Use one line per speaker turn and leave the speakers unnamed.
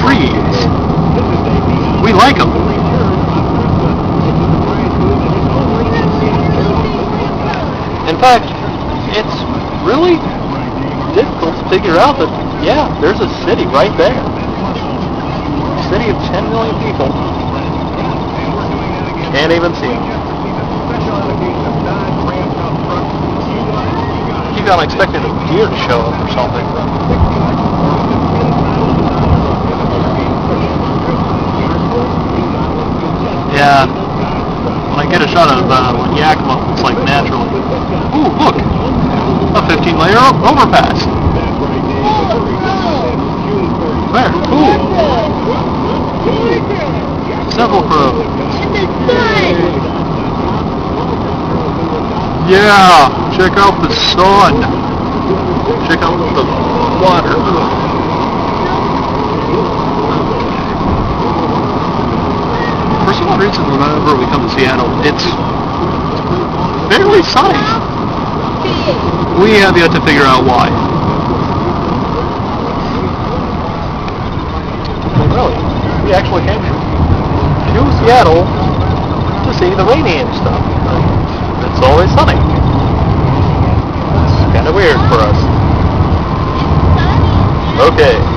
trees. We like them. In fact, it's really difficult to figure out that, yeah, there's a city right there. A city of 10 million people. Can't even see them. Keep on expecting a deer to show up or something. Yeah, when I get a shot of Yakima, it's like naturally. Ooh, look! A 15-layer overpass. Where? Ooh! Sepulchre. Yeah! Check out the sun! Check out the water. For some reason, whenever we come to Seattle, it's fairly sunny. We have yet to figure out why. Really? We actually came to Seattle to see the rainy and stuff. It's always sunny. It's kind of weird for us. Okay.